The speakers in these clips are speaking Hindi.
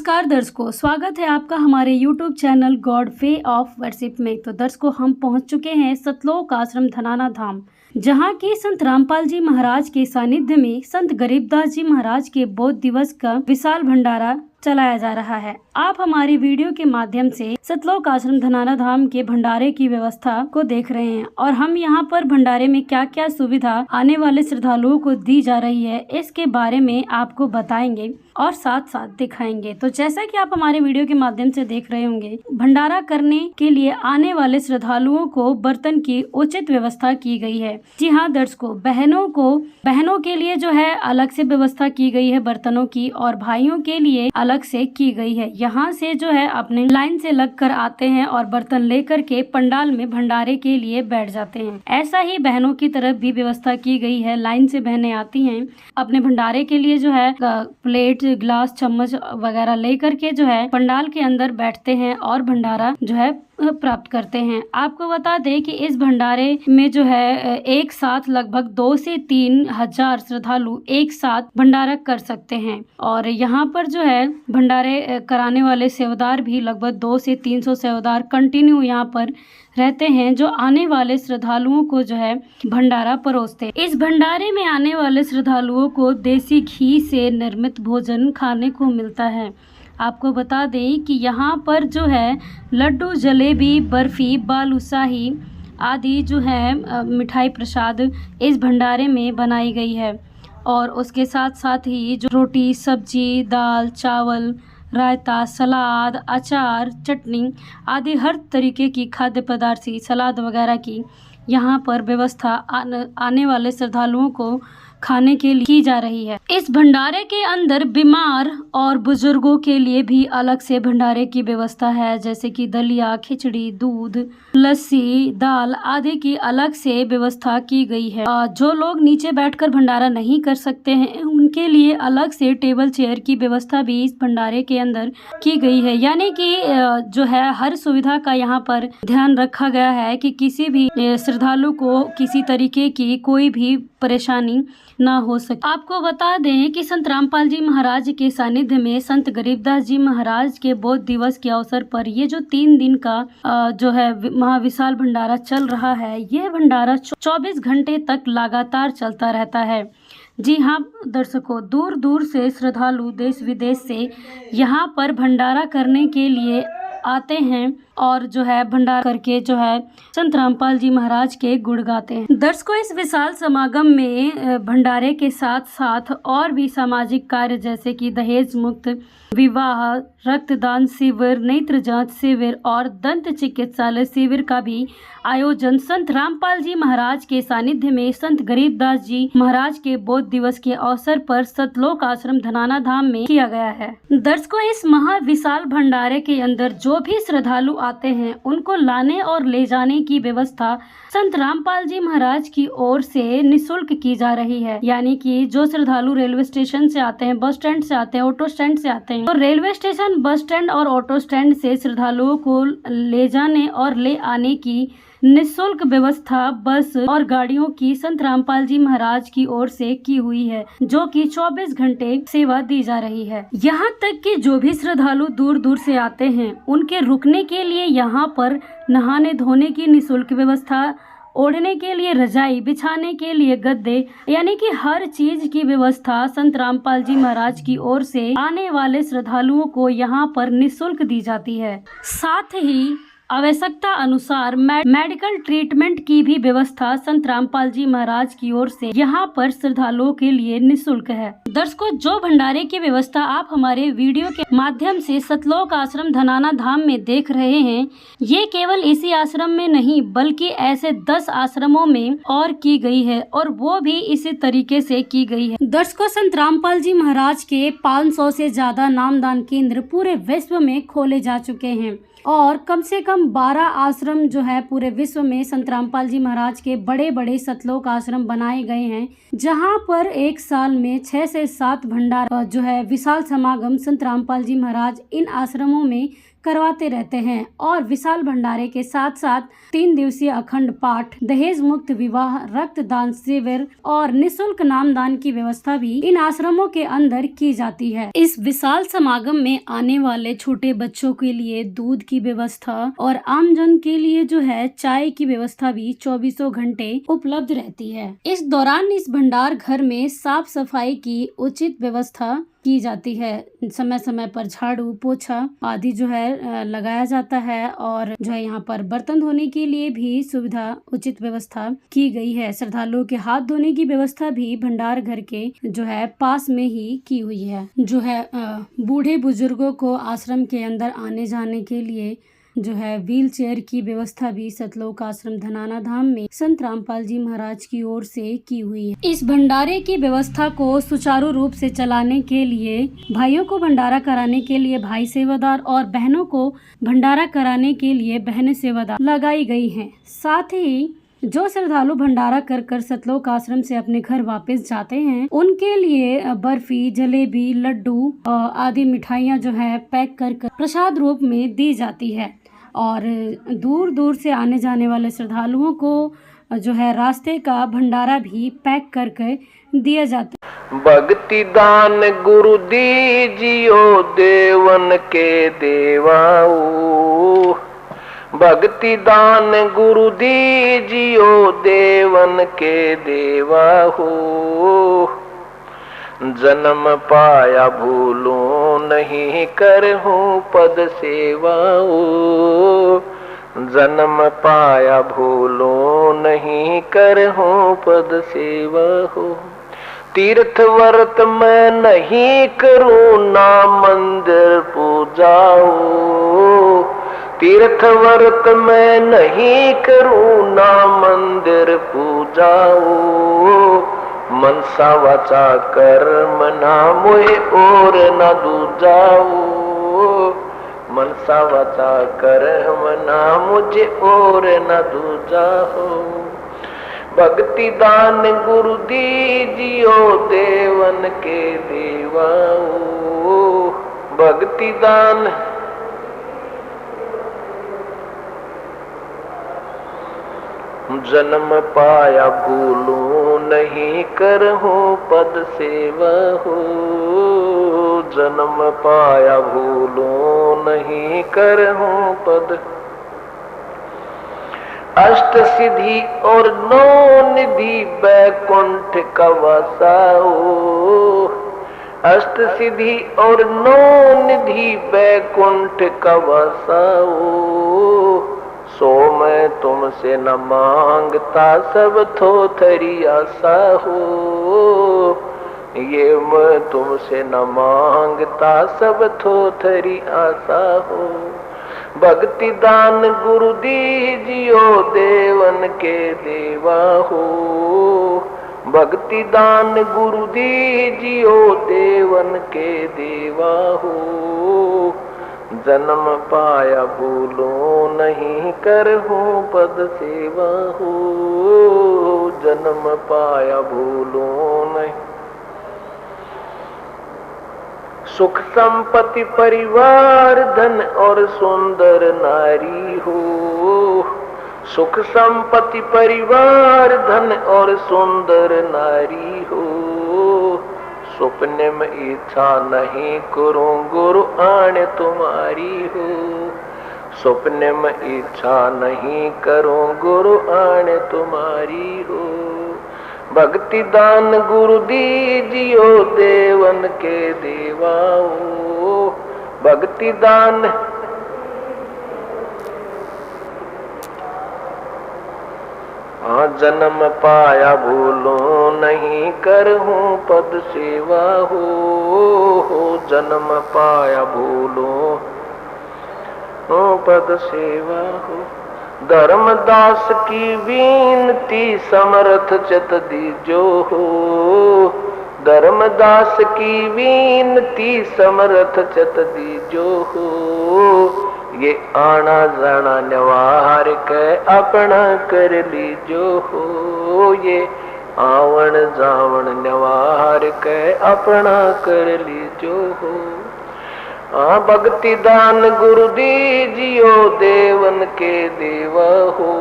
नमस्कार दर्शकों, स्वागत है आपका हमारे YouTube channel God way of worship में। तो दर्शकों, हम पहुंच चुके हैं सतलोक आश्रम धनाना धाम, जहां की संत रामपाल जी महाराज के सानिध्य में संत गरीबदास जी महाराज के बौद्ध दिवस का विशाल भंडारा चलाया जा रहा है। आप हमारी वीडियो के माध्यम से सतलोक आश्रम धनाना धाम के भंडारे की व्यवस्था को देख रहे हैं और हम यहाँ पर भंडारे में क्या क्या सुविधा आने वाले श्रद्धालुओं को दी जा रही है, इसके बारे में आपको बताएंगे और साथ साथ दिखाएंगे। तो जैसा कि आप हमारे वीडियो के माध्यम से देख रहे होंगे, भंडारा करने के लिए आने वाले श्रद्धालुओं को बर्तन की उचित व्यवस्था की गई है। जी हाँ दर्शकों, बहनों के लिए जो है अलग से व्यवस्था की गई है बर्तनों की, और भाइयों के लिए अलग से की गई है। यहाँ से जो है अपने लाइन से लग कर आते हैं और बर्तन लेकर के पंडाल में भंडारे के लिए बैठ जाते हैं। ऐसा ही बहनों की तरफ भी व्यवस्था की गई है। लाइन से बहनें आती हैं, अपने भंडारे के लिए जो है प्लेट, गिलास, चम्मच वगैरह लेकर के जो है पंडाल के अंदर बैठते हैं और भंडारा जो है प्राप्त करते हैं। आपको बता दें कि इस भंडारे में जो है एक साथ लगभग 2 से 3 हजार श्रद्धालु एक साथ भंडारा कर सकते हैं। और यहाँ पर जो है भंडारे कराने वाले सेवादार भी लगभग 200 से 300 सेवादार कंटिन्यू यहाँ पर रहते हैं, जो आने वाले श्रद्धालुओं को जो है भंडारा परोसते हैं। इस भंडारे में आने वाले श्रद्धालुओं को देसी घी से निर्मित भोजन खाने को मिलता है। आपको बता दें कि यहाँ पर जो है लड्डू, जलेबी, बर्फी, बालूशाही आदि जो है मिठाई प्रसाद इस भंडारे में बनाई गई है। और उसके साथ साथ ही जो रोटी, सब्जी, दाल, चावल, रायता, सलाद, अचार, चटनी आदि हर तरीके की खाद्य पदार्थ, सलाद वगैरह की यहाँ पर व्यवस्था आने वाले श्रद्धालुओं को खाने के लिए की जा रही है। इस भंडारे के अंदर बीमार और बुजुर्गों के लिए भी अलग से भंडारे की व्यवस्था है, जैसे कि दलिया, खिचड़ी, दूध, लस्सी, दाल आदि की अलग से व्यवस्था की गई है। जो लोग नीचे बैठकर भंडारा नहीं कर सकते हैं, उनके लिए अलग से टेबल चेयर की व्यवस्था भी इस भंडारे के अंदर की गई है। यानी कि जो है हर सुविधा का यहाँ पर ध्यान रखा गया है कि किसी भी श्रद्धालु को किसी तरीके की कोई भी परेशानी ना हो सके। आपको बता दें कि संत रामपाल जी महाराज के सानिध्य में संत गरीबदास जी महाराज के बौद्ध दिवस के अवसर पर ये जो 3 दिन का जो है महाविशाल भंडारा चल रहा है, यह भंडारा 24 घंटे तक लगातार चलता रहता है। जी हाँ दर्शकों, दूर दूर से श्रद्धालु देश विदेश से यहाँ पर भंडारा करने के लिए आते हैं और जो है भंडारा करके जो है संत रामपाल जी महाराज के गुण गाते हैं। दर्शकों, इस विशाल समागम में भंडारे के साथ साथ और भी सामाजिक कार्य जैसे कि दहेज मुक्त विवाह, रक्तदान शिविर, नेत्र जांच शिविर और दंत चिकित्सालय शिविर का भी आयोजन संत रामपाल जी महाराज के सानिध्य में संत गरीबदास जी महाराज के बौद्ध दिवस के अवसर पर सतलोक आश्रम धनाना धाम में किया गया है। दर्शकों, इस महाविशाल भंडारे के अंदर जो भी श्रद्धालु आते हैं, उनको लाने और ले जाने की व्यवस्था संत रामपाल जी महाराज की ओर से निःशुल्क की जा रही है। यानी कि जो श्रद्धालु रेलवे स्टेशन से आते हैं, बस स्टैंड से आते हैं, ऑटो स्टैंड से आते हैं, तो रेलवे स्टेशन, बस स्टैंड और ऑटो स्टैंड से श्रद्धालुओं को ले जाने और ले आने की निःशुल्क व्यवस्था बस और गाड़ियों की संत रामपाल जी महाराज की ओर से की हुई है, जो कि 24 घंटे सेवा दी जा रही है। यहाँ तक कि जो भी श्रद्धालु दूर दूर से आते हैं, उनके रुकने के लिए यहाँ पर नहाने धोने की निःशुल्क व्यवस्था, ओढ़ने के लिए रजाई, बिछाने के लिए गद्दे, यानी कि हर चीज की व्यवस्था संत रामपाल जी महाराज की ओर से आने वाले श्रद्धालुओं को यहाँ पर निःशुल्क दी जाती है। साथ ही आवश्यकता अनुसार मेडिकल ट्रीटमेंट की भी व्यवस्था संत रामपाल जी महाराज की ओर से यहाँ पर श्रद्धालुओं के लिए निःशुल्क है। दर्शकों, जो भंडारे की व्यवस्था आप हमारे वीडियो के माध्यम से सतलोक आश्रम धनाना धाम में देख रहे हैं, ये केवल इसी आश्रम में नहीं बल्कि ऐसे 10 आश्रमों में और की गई है, और वो भी इसी तरीके से की गई है। दर्शकों, संत रामपाल जी महाराज के 500 से ज्यादा नामदान केंद्र पूरे विश्व में खोले जा चुके हैं और कम से कम 12 आश्रम जो है पूरे विश्व में संत रामपाल जी महाराज के बड़े बड़े सतलोक आश्रम बनाए गए हैं, जहां पर एक साल में 6 से 7 भंडारा जो है विशाल समागम संत रामपाल जी महाराज इन आश्रमों में करवाते रहते हैं और विशाल भंडारे के साथ साथ 3 दिवसीय अखंड पाठ, दहेज मुक्त विवाह, रक्तदान शिविर और निःशुल्क नामदान की व्यवस्था भी इन आश्रमों के अंदर की जाती है। इस विशाल समागम में आने वाले छोटे बच्चों के लिए दूध की व्यवस्था और आमजन के लिए जो है चाय की व्यवस्था भी 24 घंटे उपलब्ध रहती है। इस दौरान इस भंडार घर में साफ सफाई की उचित व्यवस्था की जाती है। समय समय पर झाड़ू, पोछा आदि जो है लगाया जाता है और जो है यहाँ पर बर्तन धोने के लिए भी सुविधा, उचित व्यवस्था की गई है। श्रद्धालुओं के हाथ धोने की व्यवस्था भी भंडार घर के जो है पास में ही की हुई है। जो है बूढ़े बुजुर्गों को आश्रम के अंदर आने जाने के लिए जो है व्हील चेयर की व्यवस्था भी सतलोक आश्रम धनाना धाम में संत रामपाल जी महाराज की ओर से की हुई है। इस भंडारे की व्यवस्था को सुचारू रूप से चलाने के लिए भाइयों को भंडारा कराने के लिए भाई सेवादार और बहनों को भंडारा कराने के लिए बहन सेवादार लगाई गई हैं। साथ ही जो श्रद्धालु भंडारा कर सतलोक आश्रम से अपने घर वापस जाते हैं उनके लिए बर्फी, जलेबी, लड्डू आदि मिठाइयाँ जो है पैक कर प्रसाद रूप में दी जाती है और दूर दूर से आने जाने वाले श्रद्धालुओं को जो है रास्ते का भंडारा भी पैक करके दिया जाता है। भक्ति दान गुरु दीजियो देवन के देवाऊ, भक्ति दान गुरु दीजियो देवन के देवाहू, जन्म पाया भूलूं नहीं करहूं पद सेवाओ, जन्म पाया भूलूं नहीं करहूं पद सेवा हो। तीर्थ व्रत मैं नहीं करूं ना मंदिर पूजाओ, तीर्थ व्रत मैं नहीं करूं ना मंदिर पूजाओ, मनसा वाचा कर्म ना मोहे और न दूजाओ, मनसा वाचा कर्म ना मुझे और न दूजाओ। भक्ति दान गुरु दीजियो देवन के देवाओ, भक्ति दान जन्म पाया भूलूं नहीं करहूं पद सेवा हो, जन्म पाया भूलूं नहीं करहूं पद। अष्ट सिद्धि और नौ निधि बैकुंठ का वासाओ, अष्ट सिद्धि और नौ निधि बैकुंठ का वासाओ, सो मैं तुमसे न मांगता सब थोथरी आशा हो, ये मैं तुमसे न मांगता सब थोथरी आशा हो। भक्ति दान गुरु दीजियो देवन के देवा हो, भक्ति दान गुरु दीजियो देवन के देवा हो, जन्म पाया भूलूं नहीं करहूं पद सेवा हो, जन्म पाया भूलूं नहीं। सुख संपत्ति परिवार धन और सुंदर नारी हो, सुख संपत्ति परिवार धन और सुंदर नारी हो, सपने में इच्छा नहीं करूं गुरु आने तुम्हारी हो, सपने में इच्छा नहीं करूं गुरु आने तुम्हारी हो। भक्ति दान गुरु दीजियो देवन के देवाओ, भक्ति दान जन्म पाया भूलूं नहीं करहूं पद सेवा हो, जन्म पाया भूलूं पद सेवा हो। धर्मदास की विनती समर्थ चित दीजो हो, धर्मदास की विनती समर्थ चित दीजो हो, ये आना जाना निवार के अपना कर लीजो हो, ये आवन जावन निवार के अपना कर लीजो हो। हाँ भक्ति दान गुरु दीजियो देवन के देव हो।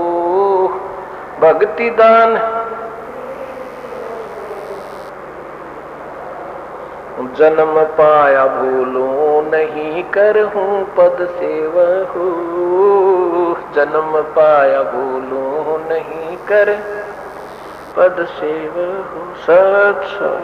भक्ति दान जन्म पाया भूलो नहीं करहूं पद सेव हो। जन्म पाया भूलो नहीं कर पद सेव हो। सत